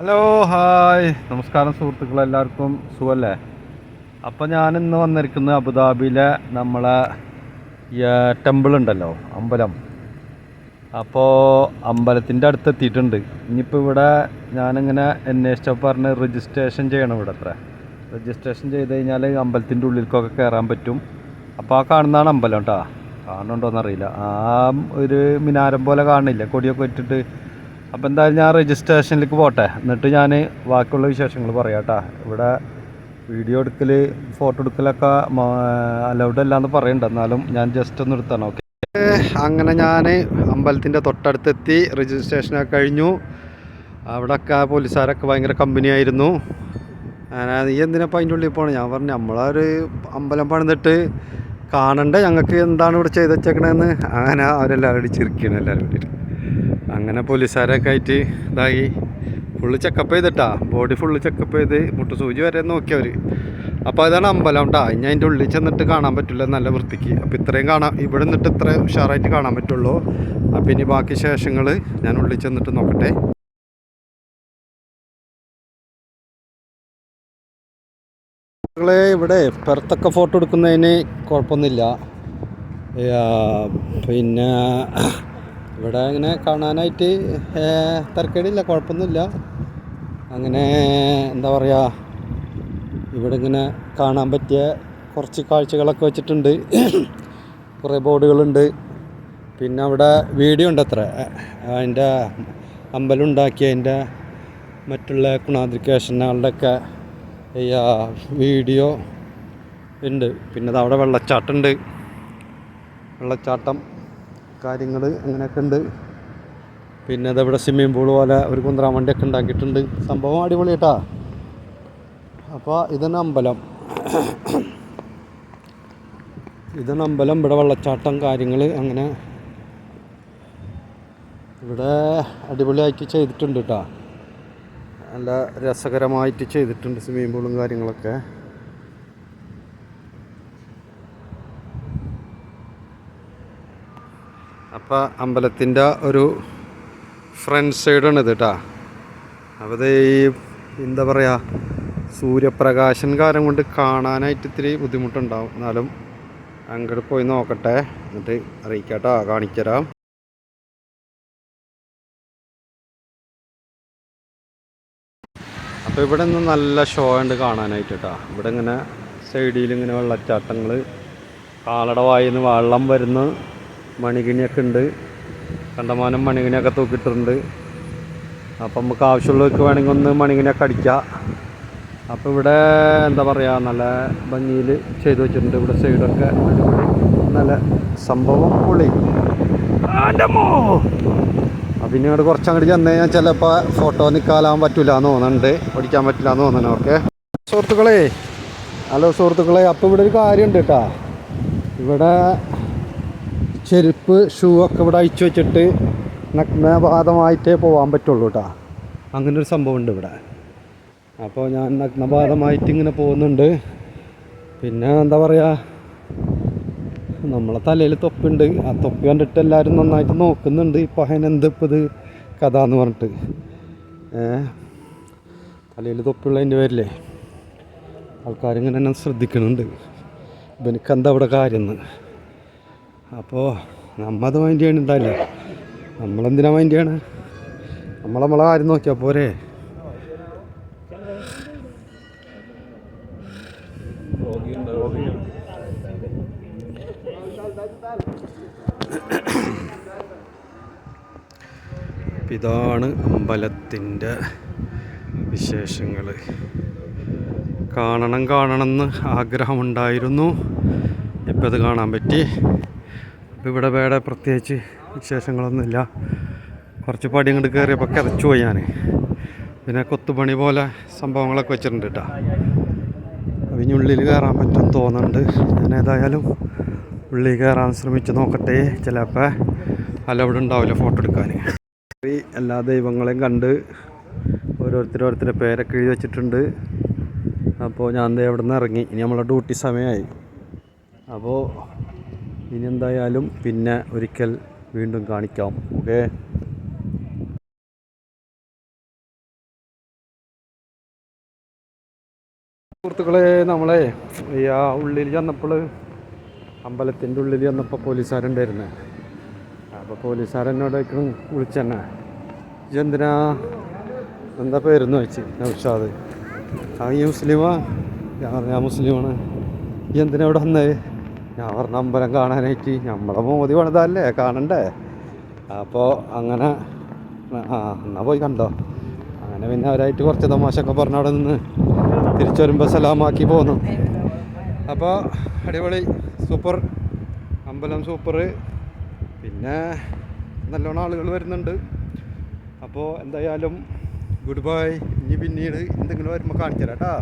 Hello hi നമസ്കാരം സുഹൃത്തുക്കളെ, എല്ലാവർക്കും സുഖമല്ലേ? അപ്പോൾ ഞാനിന്ന് വന്നിരിക്കുന്നത് അബുദാബിയിലെ നമ്മളെ ടെമ്പിൾ ഉണ്ടല്ലോ, അമ്പലം. അപ്പോൾ അമ്പലത്തിൻ്റെ അടുത്ത് എത്തിയിട്ടുണ്ട്. ഇനിയിപ്പോൾ ഇവിടെ ഞാനിങ്ങനെ അന്വേഷിച്ചപ്പോൾ പറഞ്ഞ് രജിസ്ട്രേഷൻ ചെയ്യണം. ഇവിടെ രജിസ്ട്രേഷൻ ചെയ്ത് കഴിഞ്ഞാൽ അമ്പലത്തിൻ്റെ ഉള്ളിലേക്കൊക്കെ കയറാൻ പറ്റും. അപ്പോൾ ആ കാണുന്നതാണ് അമ്പലം കേട്ടോ. കാണുന്നുണ്ടോയെന്നറിയില്ല. ആ ഒരു മിനാരം പോലെ കാണുന്നില്ല, കൊടിയൊക്കെ ഇട്ടിട്ട്. അപ്പോൾ എന്തായാലും ഞാൻ രജിസ്ട്രേഷനിലേക്ക് പോട്ടെ, എന്നിട്ട് ഞാൻ ബാക്കിയുള്ള വിശേഷങ്ങൾ പറയാം കേട്ടോ. ഇവിടെ വീഡിയോ എടുക്കൽ, ഫോട്ടോ എടുക്കലൊക്കെ അലൗഡ് അല്ലാന്ന് പറയുന്നുണ്ട്, എന്നാലും ഞാൻ ജസ്റ്റ് ഒന്ന് എടുത്താണ്. ഓക്കെ, അങ്ങനെ ഞാൻ അമ്പലത്തിൻ്റെ തൊട്ടടുത്തെത്തി. രജിസ്ട്രേഷനൊക്കെ കഴിഞ്ഞു. അവിടെയൊക്കെ പോലീസുകാരൊക്കെ ഭയങ്കര കമ്പനിയായിരുന്നു. നീ എന്തിനപ്പോൾ അതിൻ്റെ ഉള്ളിൽ പോകണം? ഞാൻ പറഞ്ഞു നമ്മളൊരു അമ്പലം പണിതിട്ട് കാണണ്ടേ, ഞങ്ങൾക്ക് എന്താണ് ഇവിടെ ചെയ്ത് വെച്ചേക്കണേന്ന്. അങ്ങനെ അവരെല്ലാവരും അടിച്ചിരിക്കുകയാണ്, എല്ലാവരും കൂടിയിട്ട്. അങ്ങനെ പോലീസുകാരൊക്കെ ആയിട്ട് ഇതായി ഫുള്ള് ചെക്കപ്പ് ചെയ്തിട്ടാ, ബോഡി ഫുള്ള് ചെക്കപ്പ് ചെയ്ത് മുട്ടുസൂചി വരെ നോക്കിയവർ. അപ്പോൾ അതാണ് അമ്പലം കേട്ടോ. ഇനി അതിൻ്റെ ഉള്ളിൽ ചെന്നിട്ട് കാണാൻ പറ്റില്ല നല്ല വൃത്തിക്ക്. അപ്പോൾ ഇത്രയും കാണാം, ഇവിടെ നിന്നിട്ട് ഇത്ര ഉഷാറായിട്ട് കാണാൻ പറ്റുള്ളൂ. അപ്പം ഇനി ബാക്കി ശേഷങ്ങൾ ഞാൻ ഉള്ളിൽ ചെന്നിട്ട് നോക്കട്ടെ. ഇവിടെ പുറത്തൊക്കെ ഫോട്ടോ എടുക്കുന്നതിന് കുഴപ്പമൊന്നുമില്ല. പിന്നെ ഇവിടെ ഇങ്ങനെ കാണാനായിട്ട് തരക്കേടില്ല, കുഴപ്പമൊന്നുമില്ല. അങ്ങനെ എന്താ പറയുക, ഇവിടെ ഇങ്ങനെ കാണാൻ പറ്റിയ കുറച്ച് കാഴ്ചകളൊക്കെ വെച്ചിട്ടുണ്ട്. കുറേ ബോർഡുകളുണ്ട്. പിന്നെ അവിടെ വീഡിയോ ഉണ്ട് അത്ര, അതിൻ്റെ അമ്പലം ഉണ്ടാക്കിയതിൻ്റെ മറ്റുള്ള ഗുണാധിക്കേഷനുകളുടെയൊക്കെ വീഡിയോ ഉണ്ട്. പിന്നെ അവിടെ വെള്ളച്ചാട്ടം കാര്യങ്ങൾ അങ്ങനെയൊക്കെ ഉണ്ട്. പിന്നെ അതവിടെ സ്വിമ്മിംഗ് പൂൾ പോലെ ഒരു കുന്തറാൻ വണ്ടിയൊക്കെ ഉണ്ടാക്കിയിട്ടുണ്ട്. സംഭവം അടിപൊളി കേട്ടാ. അപ്പോൾ ഇതാണ് അമ്പലം. ഇവിടെ വെള്ളച്ചാട്ടം കാര്യങ്ങൾ അങ്ങനെ ഇവിടെ അടിപൊളിയായിട്ട് ചെയ്തിട്ടുണ്ട് കേട്ടോ. നല്ല രസകരമായിട്ട് ചെയ്തിട്ടുണ്ട് സ്വിമ്മിംഗ് പൂളും കാര്യങ്ങളൊക്കെ. അപ്പോൾ അമ്പലത്തിൻ്റെ ഒരു ഫ്രണ്ട് സൈഡാണ് ഇത് കേട്ടോ. അപ്പോൾ ഇത് ഈ എന്താ പറയുക, സൂര്യപ്രകാശൻ കാരണം കൊണ്ട് കാണാനായിട്ട് ഇത്തിരി ബുദ്ധിമുട്ടുണ്ടാവും. എന്നാലും അങ്ങോട്ട് പോയി നോക്കട്ടെ, എന്നിട്ട് അറിയിക്കാം കേട്ടോ, കാണിച്ചുതരാം. അപ്പോൾ ഇവിടെ നിന്ന് നല്ല ഷോ ഉണ്ട് കാണാനായിട്ട് കേട്ടോ. ഇവിടെ ഇങ്ങനെ സൈഡിൽ ഇങ്ങനെ വെള്ളച്ചാട്ടങ്ങൾ, കാലട വായിന്ന് വെള്ളം വരുന്ന മണികിണിയൊക്കെ ഉണ്ട്. കണ്ടമാനം മണികിണിയൊക്കെ തൂക്കിയിട്ടുണ്ട്. അപ്പം നമുക്ക് ആവശ്യമുള്ളവർക്ക് വേണമെങ്കിൽ ഒന്ന് മണികിണിയൊക്കെ അടിക്കാം. അപ്പോൾ ഇവിടെ എന്താ പറയുക, നല്ല ഭംഗിയിൽ ചെയ്തു വെച്ചിട്ടുണ്ട്. ഇവിടെ സൈഡൊക്കെ അടിപൊളി, നല്ല സംഭവം പൊളി. അപ്പം ഇനി അങ്ങോട്ട് കുറച്ചങ്ങോട്ട് ചെന്ന് കഴിഞ്ഞാൽ ചിലപ്പോൾ ഫോട്ടോ നിൽക്കാലാൻ പറ്റില്ല എന്ന് തോന്നുന്നുണ്ട്, ഓടിക്കാൻ പറ്റില്ല എന്ന് തോന്നുന്നു. ഓക്കെ ഹലോ സുഹൃത്തുക്കളെ, അപ്പോൾ ഇവിടെ ഒരു കാര്യമുണ്ട് കേട്ടോ. ഇവിടെ ചെരുപ്പ്, ഷൂ ഒക്കെ ഇവിടെ അയച്ചു വെച്ചിട്ട് നഗ്നപാതമായിട്ടേ പോകാൻ പറ്റുള്ളൂ കേട്ടോ. അങ്ങനൊരു സംഭവം ഉണ്ട് ഇവിടെ. അപ്പോൾ ഞാൻ നഗ്നപാതമായിട്ട് ഇങ്ങനെ പോകുന്നുണ്ട്. പിന്നെ എന്താ പറയുക, നമ്മളെ തലയിൽ തൊപ്പുണ്ട്. ആ തൊപ്പി കണ്ടിട്ട് എല്ലാവരും നന്നായിട്ട് നോക്കുന്നുണ്ട്. ഇപ്പോൾ അതിനെന്തിപ്പോൾ ഇത് കഥ എന്ന് പറഞ്ഞിട്ട് തലയിൽ തൊപ്പിയുള്ളതിൻ്റെ പേരില്ലേ ആൾക്കാരിങ്ങനെ എന്നെ ശ്രദ്ധിക്കുന്നുണ്ട്, ഇവനിക്കെന്താ ഇവിടെ കാര്യം എന്ന്. അപ്പോൾ നമ്മത് മൈൻഡ് ചെയ്യണുണ്ടല്ലോ, നമ്മളെന്തിനാ മൈൻഡ് ചെയ്യണം? നമ്മളെ കാര്യം നോക്കിയാൽ പോരെ. ഇതാണ് അമ്പലത്തിൻ്റെ വിശേഷങ്ങൾ. കാണണമെന്ന് ആഗ്രഹമുണ്ടായിരുന്നു, ഇപ്പോൾ ഇത് കാണാൻ പറ്റി. ഇവിടെ വേറെ പ്രത്യേകിച്ച് വിശേഷങ്ങളൊന്നുമില്ല. കുറച്ച് പടി അങ്ങോട്ട് കയറിയപ്പോൾ കിതച്ചു പോയി ഞാൻ. പിന്നെ കൊത്തുപണി പോലെ സംഭവങ്ങളൊക്കെ വെച്ചിട്ടുണ്ട് കേട്ടോ. അതിനുള്ളിൽ കയറാൻ പറ്റും തോന്നുന്നുണ്ട്. ഞാൻ ഏതായാലും ഉള്ളിൽ കയറാൻ ശ്രമിച്ച് നോക്കട്ടെ. ചിലപ്പോൾ അലവിടെ ഉണ്ടാവില്ല ഫോട്ടോ എടുക്കാൻ. എല്ലാ ദൈവങ്ങളെയും കണ്ട് ഓരോരുത്തരുടെ പേരൊക്കെ എഴുതി വെച്ചിട്ടുണ്ട്. അപ്പോൾ ഞാൻ ഇവിടെ നിന്ന് ഇറങ്ങി. ഇനി നമ്മളെ ഡ്യൂട്ടി സമയമായി. അപ്പോൾ ഇനി എന്തായാലും പിന്നെ ഒരിക്കൽ വീണ്ടും കാണിക്കാം. ഓക്കേ. സുഹൃത്തുക്കളെ, നമ്മളെ ഈ ആ ഉള്ളിൽ ചെന്നപ്പോൾ, അമ്പലത്തിൻ്റെ ഉള്ളിൽ ചെന്നപ്പോൾ പോലീസുകാരുണ്ടായിരുന്നു. അപ്പോൾ പോലീസുകാരെന്നോടേക്കും വിളിച്ചെന്നെ, ഇതെന്തിനാ, എന്താ പേരെന്ന് ചോദിച്ചു. നൗഷാദ്. ഈ മുസ്ലിമാ? ഞാൻ മുസ്ലിമാണ്. ഈ എന്തിനാ ഇവിടെ വന്നേ? ഞാൻ പറഞ്ഞ അമ്പലം കാണാനായിട്ട്. നമ്മളെ മോദി പണിതല്ലേ, കാണണ്ടേ. അപ്പോൾ അങ്ങനെ എന്നാ പോയി കണ്ടോ. അങ്ങനെ പിന്നെ അവരായിട്ട് കുറച്ച് തമാശയൊക്കെ പറഞ്ഞ അവിടെ നിന്ന് തിരിച്ചു വരുമ്പോൾ സലാമാക്കി പോന്നു. അപ്പോൾ അടിപൊളി, സൂപ്പർ അമ്പലം, സൂപ്പർ. പിന്നെ നല്ലോണം ആളുകൾ വരുന്നുണ്ട്. അപ്പോൾ എന്തായാലും ഗുഡ് ബൈ. ഇനി പിന്നീട് എന്തെങ്കിലും വരുമ്പോൾ കാണിച്ചു തരാം കേട്ടോ.